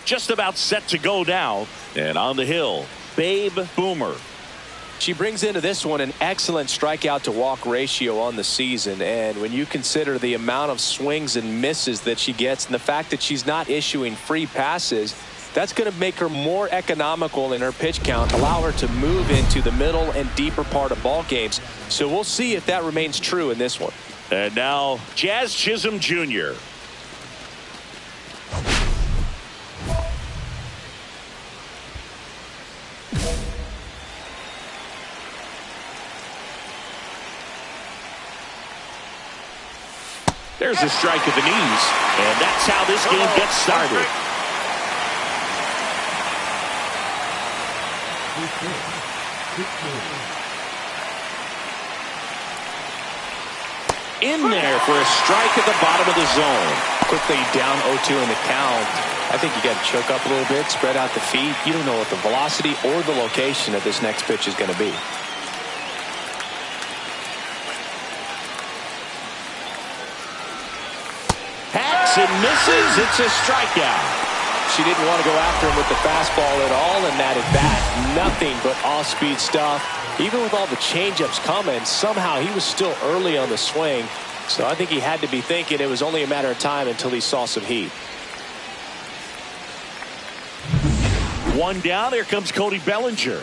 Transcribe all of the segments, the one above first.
just about set to go now. And on the hill, Babe Boomer. She brings into this one an excellent strikeout to walk ratio on the season, and when you consider the amount of swings and misses that she gets and the fact that she's not issuing free passes, that's going to make her more economical in her pitch count, allow her to move into the middle and deeper part of ball games. So we'll see if that remains true in this one. And now Jazz Chisholm Jr. There's a strike at the knees, and that's how this game gets started. In there for a strike at the bottom of the zone. Quickly down 0-2 in the count. I think you got to choke up a little bit, spread out the feet. You don't know what the velocity or the location of this next pitch is going to be. Hacks and misses. It's a strikeout. She didn't want to go after him with the fastball at all, and that at bat, nothing but off-speed stuff. Even with all the changeups coming, somehow he was still early on the swing. So I think he had to be thinking it was only a matter of time until he saw some heat. One down. Here comes Cody Bellinger.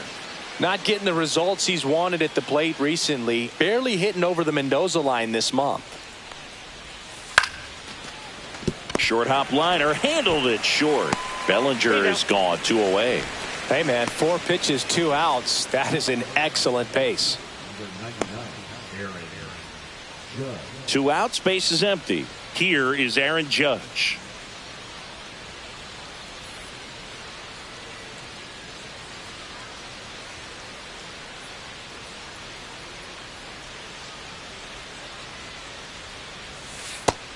Not getting the results he's wanted at the plate recently. Barely hitting over the Mendoza line this month. Short hop liner, handled it short. Bellinger is gone, 2 away. Hey man, 4 pitches, 2 outs. That is an excellent pace. 2 outs, base is empty. Here is Aaron Judge.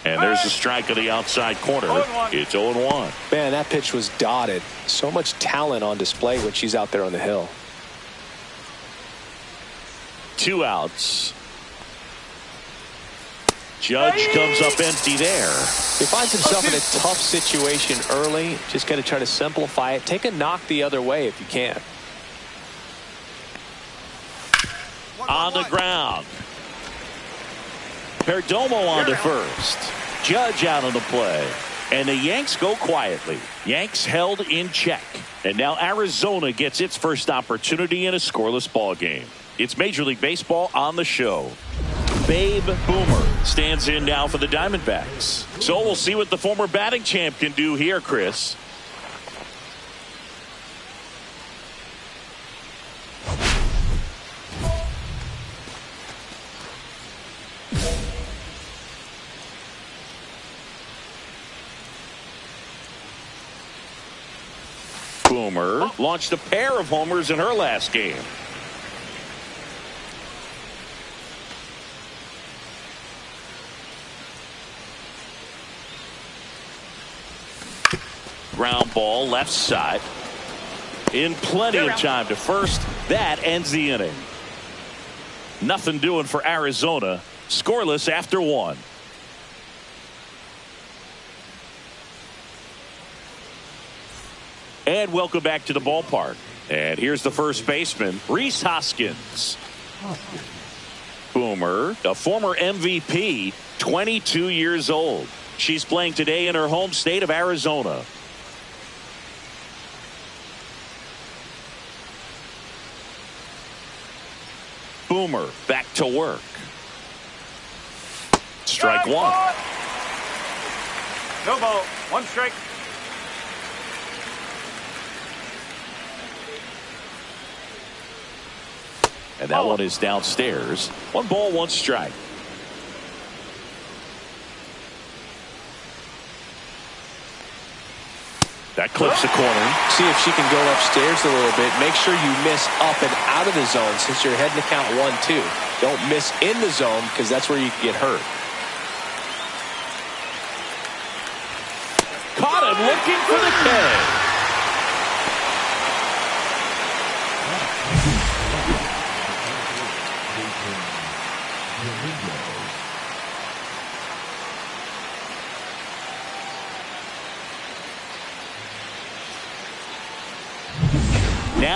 And there's a strike on the outside corner. It's 0-1. Man, that pitch was dotted. So much talent on display when she's out there on the hill. 2 outs. Judge comes up empty there. He finds himself in a tough situation early. Just got to try to simplify it. Take a knock the other way if you can. On the ground. Perdomo on to first. Judge out on the play. And the Yanks go quietly. Yanks held in check. And now Arizona gets its first opportunity in a scoreless ball game. It's Major League Baseball on the show. Babe Boomer stands in now for the Diamondbacks. So we'll see what the former batting champ can do here, Chris. Boomer launched a pair of homers in her last game. Ground ball left side. In plenty of time to first. That ends the inning. Nothing doing for Arizona. Scoreless after 1. And welcome back to the ballpark. And here's the first baseman, Rhys Hoskins. Boomer, a former MVP, 22 years old. She's playing today in her home state of Arizona. Boomer back to work. Strike 1. No ball. 1 strike. And that one is downstairs. 1 ball, 1 strike. That clips the corner. See if she can go upstairs a little bit. Make sure you miss up and out of the zone since you're heading to count 1-2. Don't miss in the zone because that's where you can get hurt. Caught him looking for the K.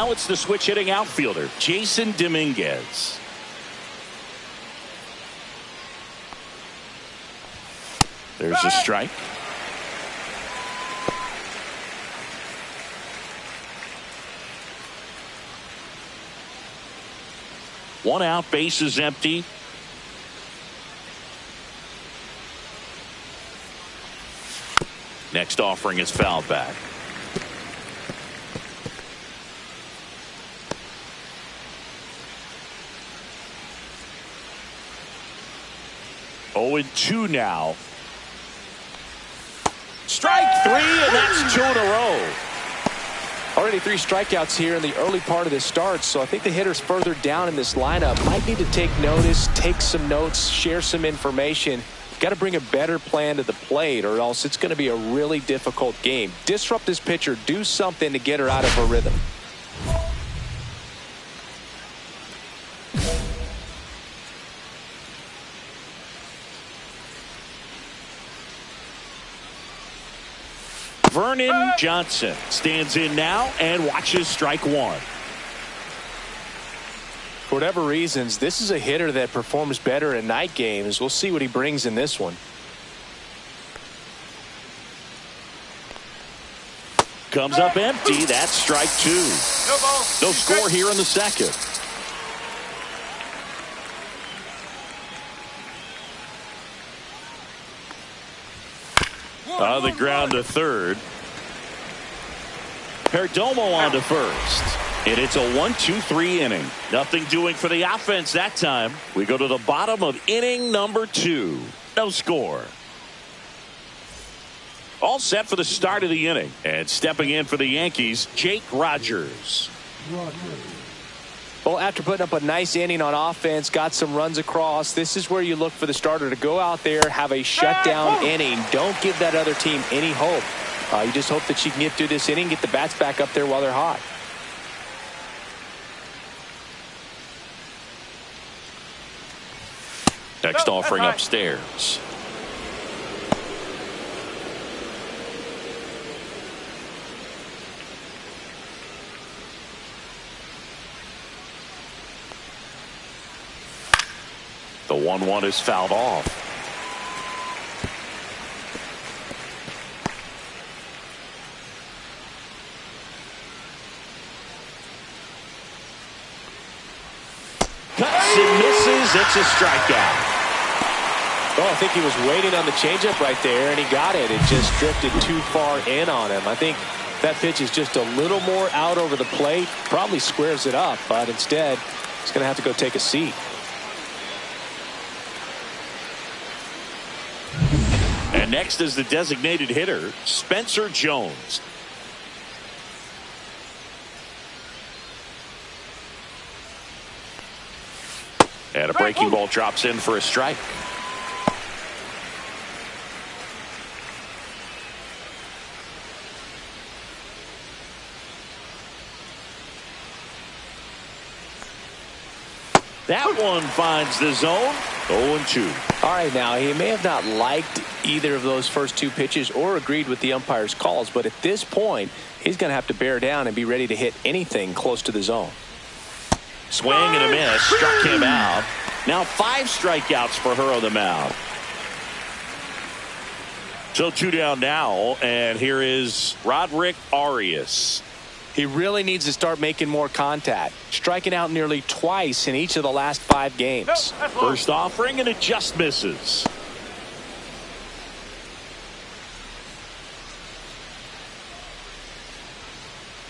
Now it's the switch hitting outfielder, Jason Dominguez. There's a strike. One out, base is empty. Next offering is fouled back. Oh, and 2 now. Strike 3, and that's 2 in a row. Already 3 strikeouts here in the early part of this start, so I think the hitters further down in this lineup might need to take notice, take some notes, share some information. You've got to bring a better plan to the plate, or else it's going to be a really difficult game. Disrupt this pitcher, do something to get her out of her rhythm. Vernon Johnson stands in now and watches strike 1. For whatever reasons, this is a hitter that performs better in night games. We'll see what he brings in this one. Comes up empty. That's strike 2. No score here in the second. On the ground to third. Perdomo on to first. And it's a 1-2-3 inning. Nothing doing for the offense that time. We go to the bottom of inning number 2. No score. All set for the start of the inning. And stepping in for the Yankees, Jake Rogers. Well, after putting up a nice inning on offense, got some runs across, this is where you look for the starter to go out there, have a shutdown inning. Don't give that other team any hope. You just hope that she can get through this inning, get the bats back up there while they're hot. Next offering upstairs. The 1-1 is fouled off. Cuts and misses. It's a strikeout. Well, I think he was waiting on the changeup right there, and he got it. It just drifted too far in on him. I think that pitch is just a little more out over the plate. Probably squares it up, but instead, he's going to have to go take a seat. And next is the designated hitter, Spencer Jones. And a breaking ball drops in for a strike. That one finds the zone. 0-2. All right, now he may have not liked either of those first 2 pitches or agreed with the umpire's calls, but at this point, he's going to have to bear down and be ready to hit anything close to the zone. Swing and a miss. Struck him out. Now 5 strikeouts for her on the mound. So 2 down now, and here is Roderick Arias. He really needs to start making more contact, striking out nearly twice in each of the last 5 games. First offering, and it just misses.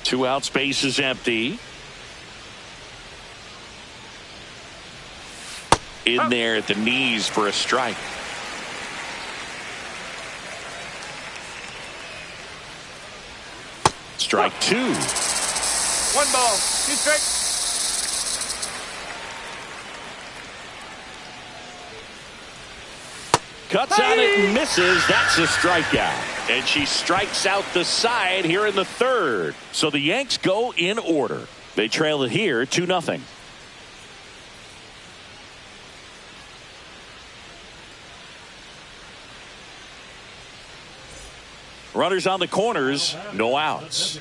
Two outs, base is empty. In there at the knees for a strike. Strike 2. 1 ball, 2 strikes. Cuts on it and misses. That's a strikeout. And she strikes out the side here in the 3rd. So the Yanks go in order. They trail it here 2-0. Runners on the corners, no outs.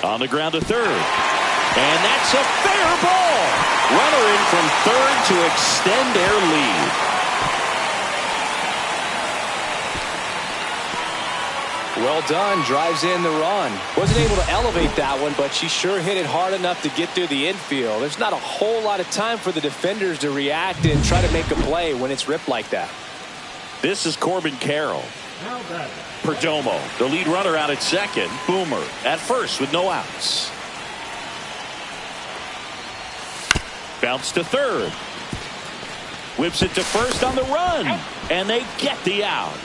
On the ground to third. And that's a fair ball. Runner in from third to extend their lead. Well done. Drives in the run. Wasn't able to elevate that one, but she sure hit it hard enough to get through the infield. There's not a whole lot of time for the defenders to react and try to make a play when it's ripped like that. This is Corbin Carroll. Perdomo, the lead runner out at second. Boomer at first with no outs. Bounce to third. Whips it to first on the run. And they get the out.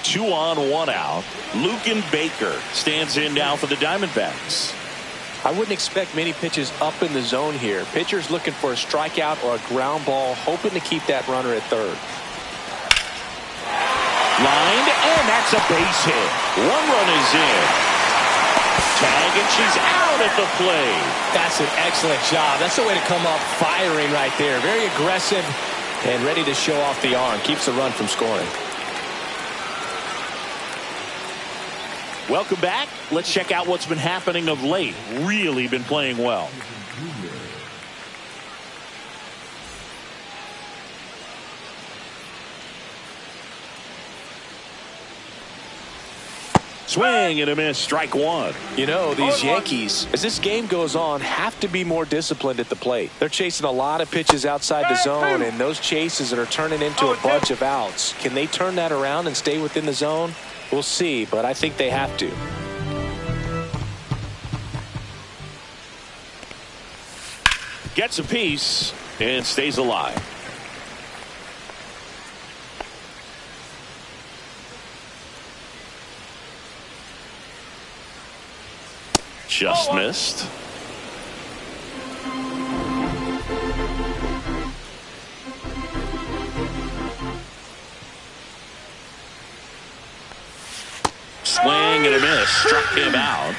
Two on, one out. Lucan Baker stands in now for the Diamondbacks. I wouldn't expect many pitches up in the zone here. Pitcher's looking for a strikeout or a ground ball, hoping to keep that runner at third. Lined, and that's a base hit. One run is in. Tag, and she's out at the plate. That's an excellent job. That's the way to come up firing right there. Very aggressive and ready to show off the arm. Keeps the run from scoring. Welcome back. Let's check out what's been happening of late. Really been playing well. Swing and a miss. Strike one. You know, these Yankees, as this game goes on, have to be more disciplined at the plate. They're chasing a lot of pitches outside the zone, and those chases that are turning into a bunch of outs. Can they turn that around and stay within the zone? We'll see, but I think they have to. Gets a piece and stays alive. Just missed. Swing and a miss. Struck him out.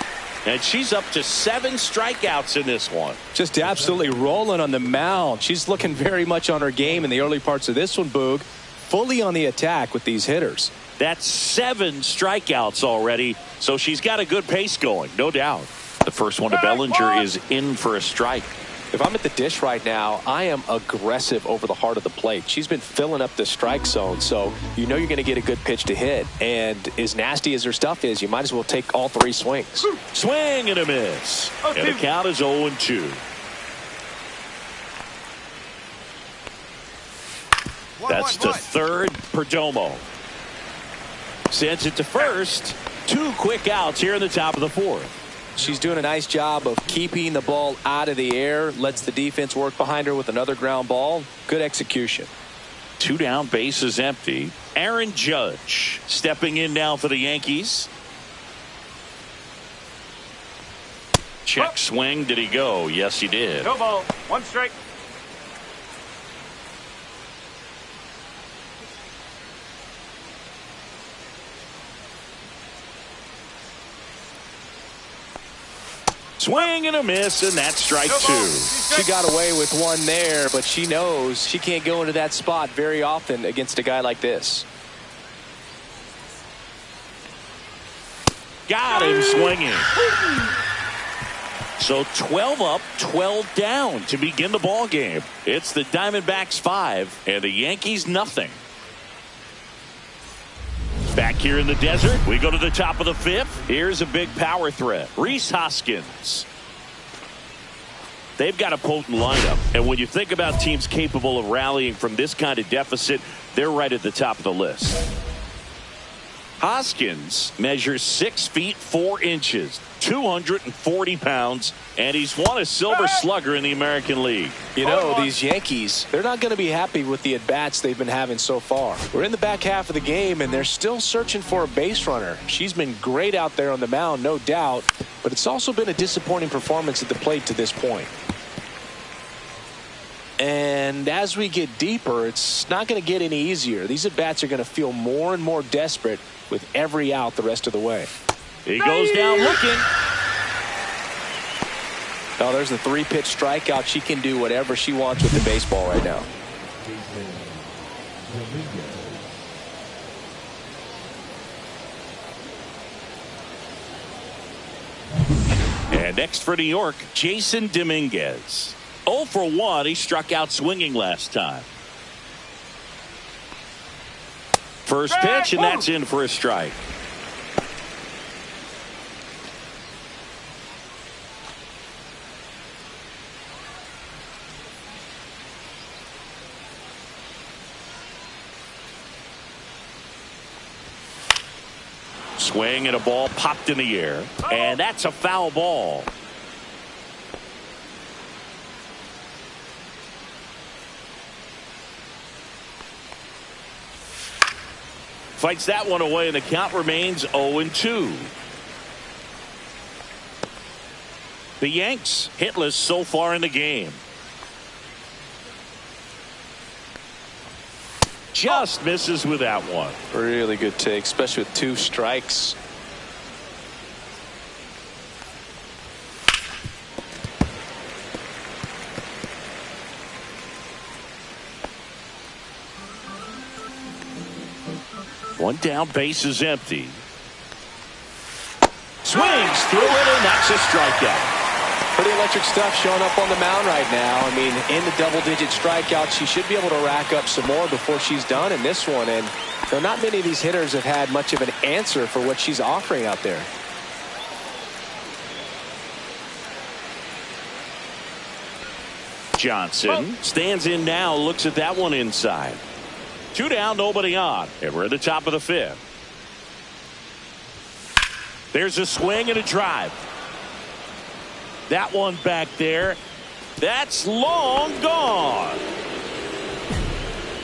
And she's up to 7 strikeouts in this one. Just absolutely rolling on the mound. She's looking very much on her game in the early parts of this one, Boog. Fully on the attack with these hitters. That's 7 strikeouts already. So she's got a good pace going, no doubt. The first one to Bellinger is in for a strike. If I'm at the dish right now, I am aggressive over the heart of the plate. She's been filling up the strike zone, so you know you're going to get a good pitch to hit. And as nasty as her stuff is, you might as well take all 3 swings. Swing and a miss. And the count is 0-2. That's to third. Perdomo sends it to first. 2 quick outs here in the top of the 4th. She's doing a nice job of keeping the ball out of the air. Lets the defense work behind her with another ground ball. Good execution. 2 down, bases empty. Aaron Judge stepping in now for the Yankees. Check swing. Did he go? Yes, he did. No ball. 1 strike. Swing and a miss, and that's strike 2. She got away with one there, but she knows she can't go into that spot very often against a guy like this. Got him swinging. So 12 up, 12 down to begin the ball game. It's the Diamondbacks 5 and the Yankees nothing. Back here in the desert, we go to the top of the 5th. Here's a big power threat. Rhys Hoskins. They've got a potent lineup, and when you think about teams capable of rallying from this kind of deficit, they're right at the top of the list. Hoskins measures 6 feet 4 inches, 240 pounds, and he's won a Silver Slugger in the American League. You know, these Yankees, they're not going to be happy with the at-bats they've been having so far. We're in the back half of the game, and they're still searching for a base runner. She's been great out there on the mound, no doubt, but it's also been a disappointing performance at the plate to this point. And as we get deeper, it's not going to get any easier. These at-bats are going to feel more and more desperate with every out the rest of the way. He goes down looking. Oh, there's the 3-pitch strikeout. She can do whatever she wants with the baseball right now. And next for New York, Jason Dominguez. 0 for 1. He struck out swinging last time. First pitch, and that's in for a strike. Swing and a ball popped in the air, and that's a foul ball. Fights that one away, and the count remains 0-2. The Yanks hitless so far in the game. Just misses with that one. Really good take, especially with 2 strikes. One down, base is empty. Swings through it, and that's a strikeout. Pretty electric stuff showing up on the mound right now. I mean, in the double-digit strikeouts, she should be able to rack up some more before she's done in this one. And not many of these hitters have had much of an answer for what she's offering out there. Johnson stands in now, looks at that one inside. 2 down, nobody on, and we're at the top of the 5th. There's a swing and a drive. That one back there, that's long gone.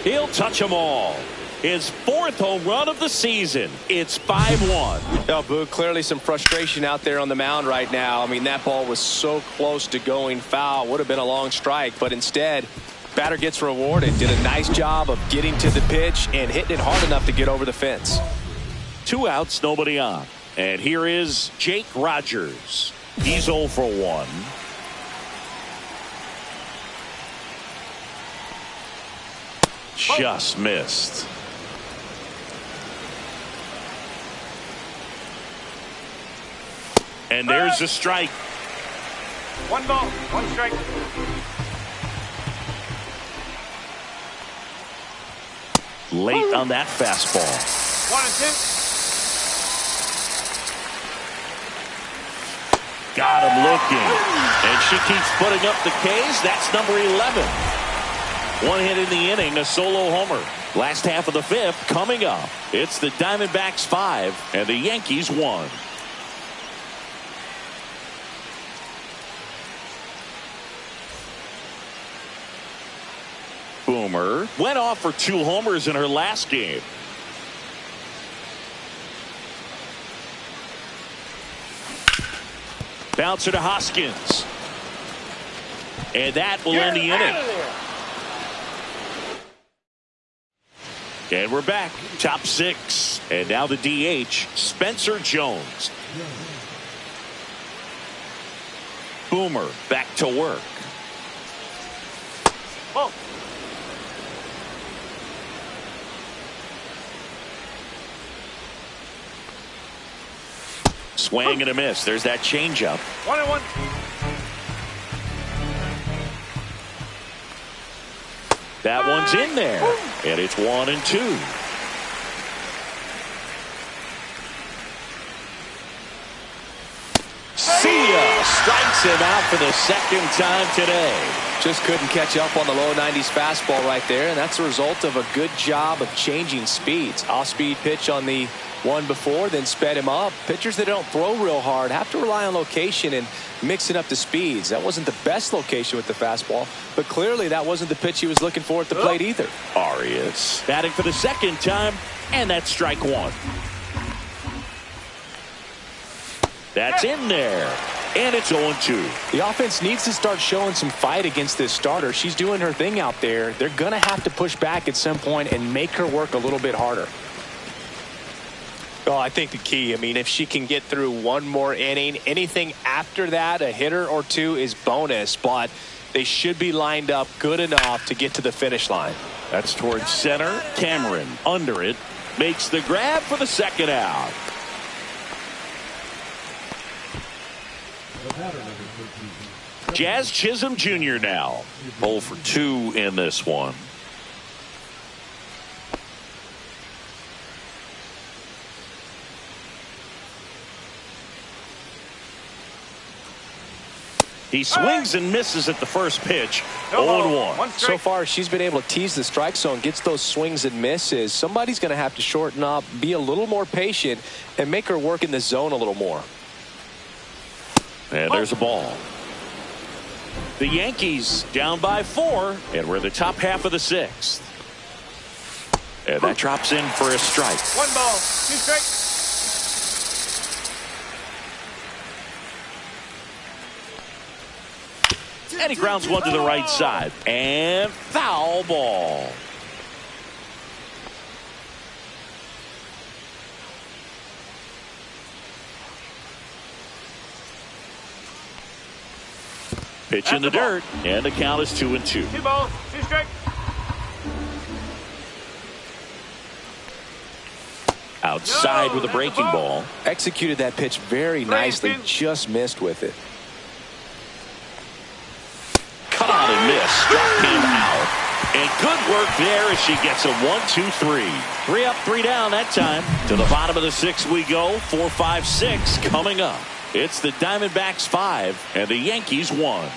He'll touch them all. His 4th home run of the season. It's 5-1. Oh, Boog, clearly some frustration out there on the mound right now. I mean, that ball was so close to going foul. Would have been a long strike, but instead, batter gets rewarded. Did a nice job of getting to the pitch and hitting it hard enough to get over the fence. 2 outs, nobody on. And here is Jake Rogers. He's 0 for 1. Just missed. And there's a strike. 1 ball, 1 strike. Late on that fastball. 1 and 2. Got him looking. And she keeps putting up the Ks. That's number 11. 1 hit in the inning, a solo homer. Last half of the 5th coming up. It's the Diamondbacks 5 and the Yankees 1. Boomer went off for 2 homers in her last game. Bouncer to Hoskins. And that will end the inning. And we're back. Top 6. And now the DH, Spencer Jones. Boomer back to work. Whoa. Swing and a miss. There's that changeup. 1 and 1. That one's in there. And it's 1 and 2. See ya. Strikes him out for the 2nd time today. Just couldn't catch up on the low 90s fastball right there, and that's a result of a good job of changing speeds. Off-speed pitch on the one before, then sped him up. Pitchers that don't throw real hard have to rely on location and mixing up the speeds. That wasn't the best location with the fastball, but clearly that wasn't the pitch he was looking for at the plate either. Arias batting for the 2nd time, and that's strike 1. That's in there. And it's 0-2. The offense needs to start showing some fight against this starter. She's doing her thing out there. They're going to have to push back at some point and make her work a little bit harder. Well, I think the key, I mean, if she can get through 1 more inning, anything after that, a hitter or 2 is bonus, but they should be lined up good enough to get to the finish line. That's towards center. Cameron under it. Makes the grab for the 2nd out. Jazz Chisholm Jr. now. 0 for 2 in this one. He swings and misses at the first pitch. 0-1. So far, she's been able to tease the strike zone, gets those swings and misses. Somebody's going to have to shorten up, be a little more patient, and make her work in the zone a little more. And there's a ball. The Yankees down by 4, and we're in the top half of the 6th. And that drops in for a strike. 1 ball, 2 strikes. And he grounds one to the right side. And foul ball. Pitch in the dirt. And the count is 2-2. 2 balls, 2 strikes. Outside with a breaking ball. Executed that pitch very nicely, just missed with it. Cut on and miss. Struck him out. And good work there as she gets a 1-2-3. 3 up, 3 down that time. To the bottom of the 6th we go. 4, 5, 6 coming up. It's the Diamondbacks 5 and the Yankees 1.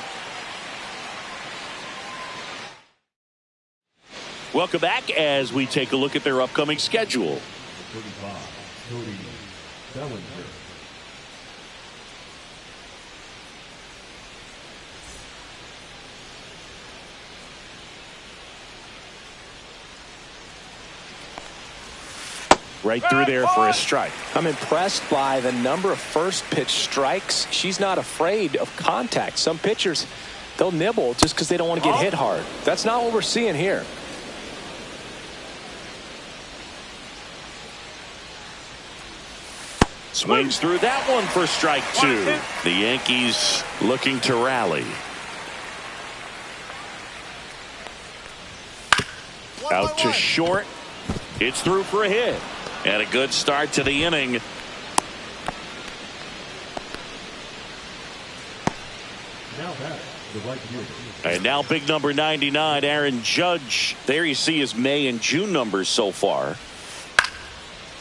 Welcome back as we take a look at their upcoming schedule. Right through there for a strike. I'm impressed by the number of first pitch strikes. She's not afraid of contact. Some pitchers, they'll nibble just because they don't want to get hit hard. That's not what we're seeing here. Swings through that one for strike 2. The Yankees looking to rally. Out to short. It's through for a hit. And a good start to the inning. And now big number 99, Aaron Judge. There you see his May and June numbers so far.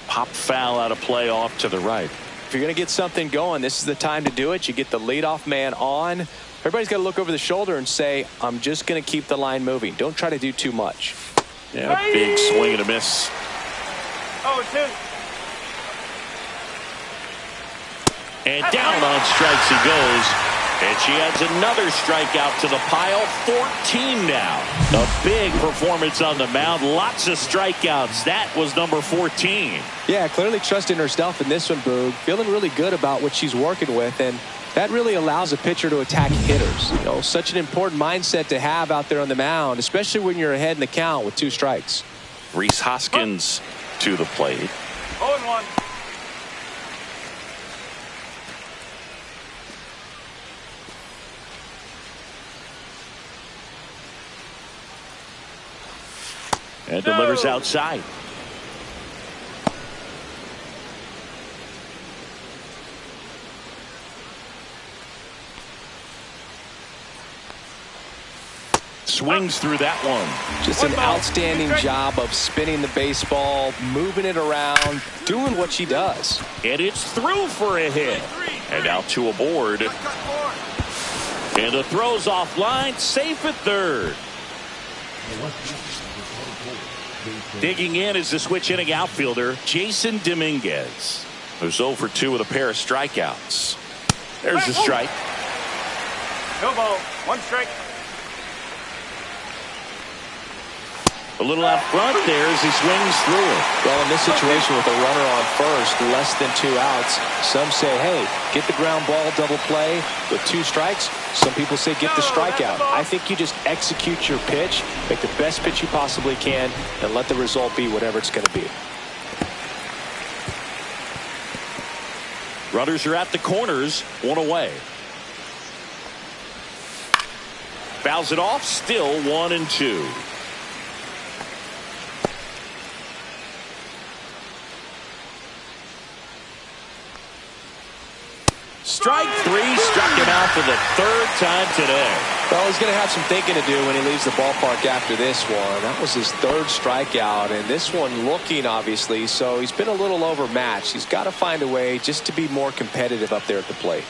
Pop foul out of play off to the right. If you're going to get something going, this is the time to do it. You get the leadoff man on. Everybody's got to look over the shoulder and say, I'm just going to keep the line moving. Don't try to do too much. Yeah, big swing and a miss. 0-2. And down on strikes he goes. And she adds another strikeout to the pile. 14 now. A big performance on the mound. Lots of strikeouts. That was number 14. Yeah, clearly trusting herself in this one, Boog. Feeling really good about what she's working with. And that really allows a pitcher to attack hitters. You know, such an important mindset to have out there on the mound, especially when you're ahead in the count with 2 strikes. Reese Hoskins to the plate. 0-1. And delivers outside. Swings through that one. Just an outstanding job of spinning the baseball, moving it around, doing what she does. And it's through for a hit. And now 2 aboard. And the throw's offline, safe at third. Digging in is the switch inning outfielder, Jason Dominguez, who's 0 for 2 with a pair of strikeouts. There's the strike. No ball, 1 strike. A little out front there as he swings through it. Well, in this situation with a runner on first, less than 2 outs, some say, hey, get the ground ball, double play with 2 strikes. Some people say get the strikeout. I think you just execute your pitch, make the best pitch you possibly can, and let the result be whatever it's going to be. Runners are at the corners, 1 away. Fouls it off, still 1-2. Strike three, struck him out for the third time today. Well, he's going to have some thinking to do when he leaves the ballpark after this one. That was his third strikeout, and this one looking, obviously, so he's been a little overmatched. He's got to find a way just to be more competitive up there at the plate.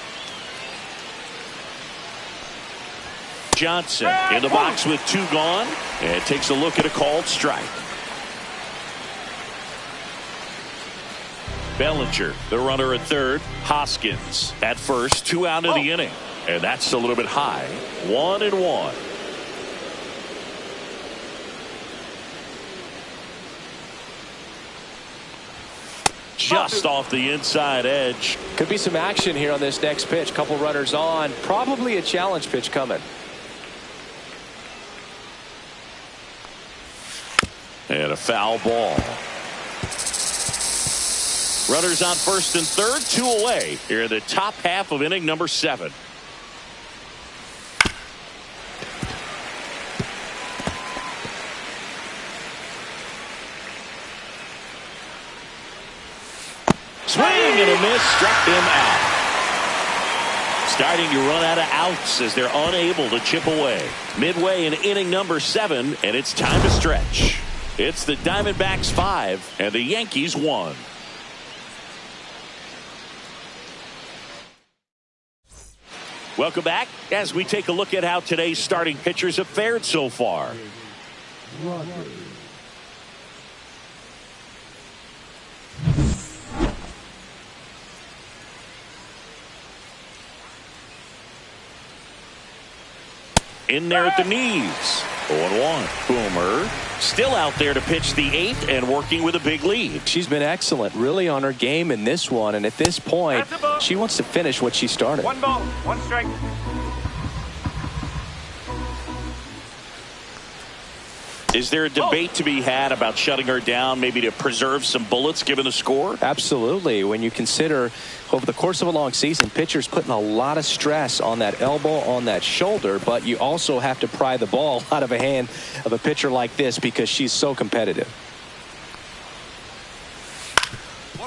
Johnson in the box with two gone, and takes a look at a called strike. Bellinger, the runner at third. Hoskins at first, 2 out of the inning. And that's a little bit high. 1-1. Just off the inside edge. Could be some action here on this next pitch. Couple runners on. Probably a challenge pitch coming. And a foul ball. Runners on first and third, 2 away here in the top half of inning number 7. Swing and a miss, struck him out. Starting to run out of outs as they're unable to chip away. Midway in inning number 7, and it's time to stretch. It's the Diamondbacks 5 and the Yankees 1. Welcome back as we take a look at how today's starting pitchers have fared so far. In there at the knees. 0-1. Boomer still out there to pitch the 8th and working with a big lead. She's been excellent, really on her game in this one, and at this point she wants to finish what she started. 1 ball, 1 strike. Is there a debate to be had about shutting her down, maybe to preserve some bullets given the score? Absolutely. When you consider over the course of a long season, pitchers putting a lot of stress on that elbow, on that shoulder, but you also have to pry the ball out of a hand of a pitcher like this because she's so competitive.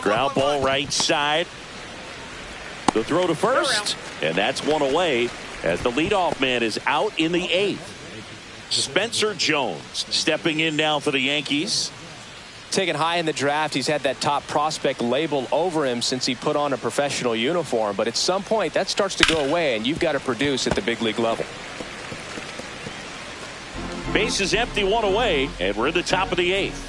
Ground ball right side. The throw to first, and that's one away as the leadoff man is out in the 8th. Spencer Jones stepping in now for the Yankees. Taken high in the draft, he's had that top prospect label over him since he put on a professional uniform, but at some point that starts to go away and you've got to produce at the big league level. Base is empty, 1 away, and we're in the top of the 8th.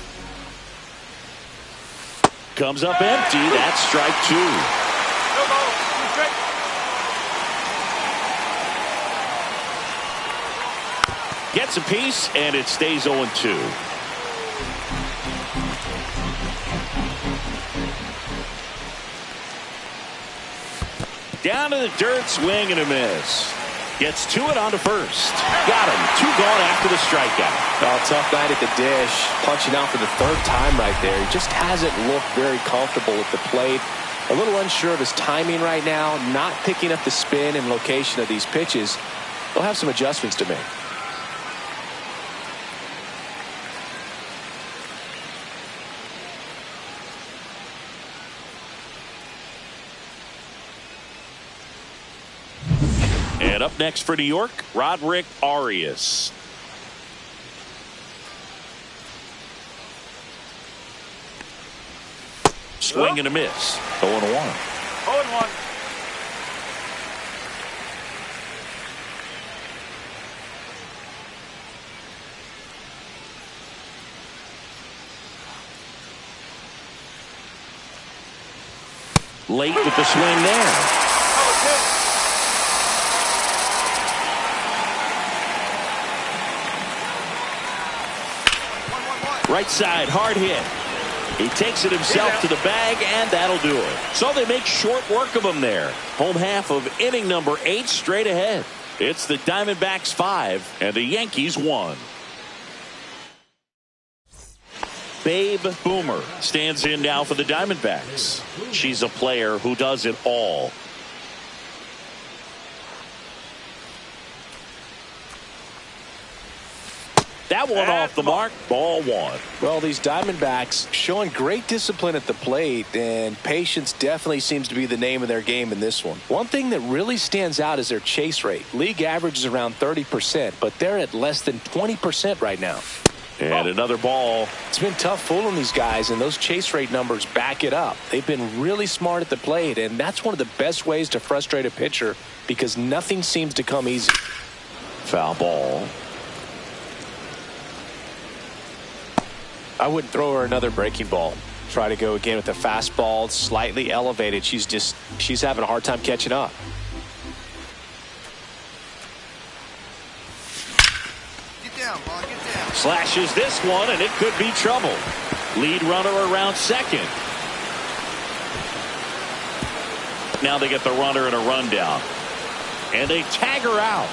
Comes up empty. That's strike 2. No ball, 2 strike. Gets a piece, and it stays 0-2. Down to the dirt, swing and a miss. Gets to it onto first. Got him. 2 gone after the strikeout. Oh, tough night at the dish. Punching out for the 3rd time right there. He just hasn't looked very comfortable at the plate. A little unsure of his timing right now. Not picking up the spin and location of these pitches. They'll have some adjustments to make. And up next for New York, Roderick Arias. Swing and a miss. 0-1. 0-1. Late with the swing there. Right side, hard hit. He takes it himself to the bag, and that'll do it. So they make short work of him there. Home half of inning number 8 straight ahead. It's the Diamondbacks 5 and the Yankees 1. Babe Boomer stands in now for the Diamondbacks. She's a player who does it all. That one off the mark. Ball one. Well, these Diamondbacks showing great discipline at the plate, and patience definitely seems to be the name of their game in this one. One thing that really stands out is their chase rate. League average is around 30%, but they're at less than 20% right now. And another ball. It's been tough fooling these guys, and those chase rate numbers back it up. They've been really smart at the plate, and that's one of the best ways to frustrate a pitcher because nothing seems to come easy. Foul ball. I wouldn't throw her another breaking ball. Try to go again with a fastball, slightly elevated. She's having a hard time catching up. Get down, ball, get down. Slashes this one, and it could be trouble. Lead runner around second. Now they get the runner in a rundown. And they tag her out.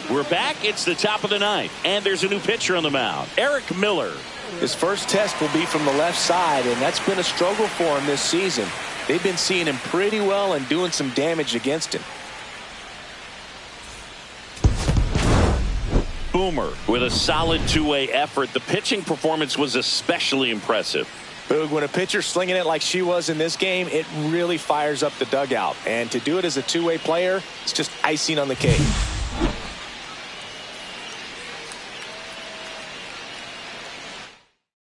We're back. It's the top of the ninth, and there's a new pitcher on the mound, Eric Miller. His first test will be from the left side, and that's been a struggle for him this season. They've been seeing him pretty well and doing some damage against him. Boomer with a solid two-way effort. The pitching performance was especially impressive. Boog, when a pitcher's slinging it like she was in this game, it really fires up the dugout. And to do it as a two-way player, it's just icing on the cake.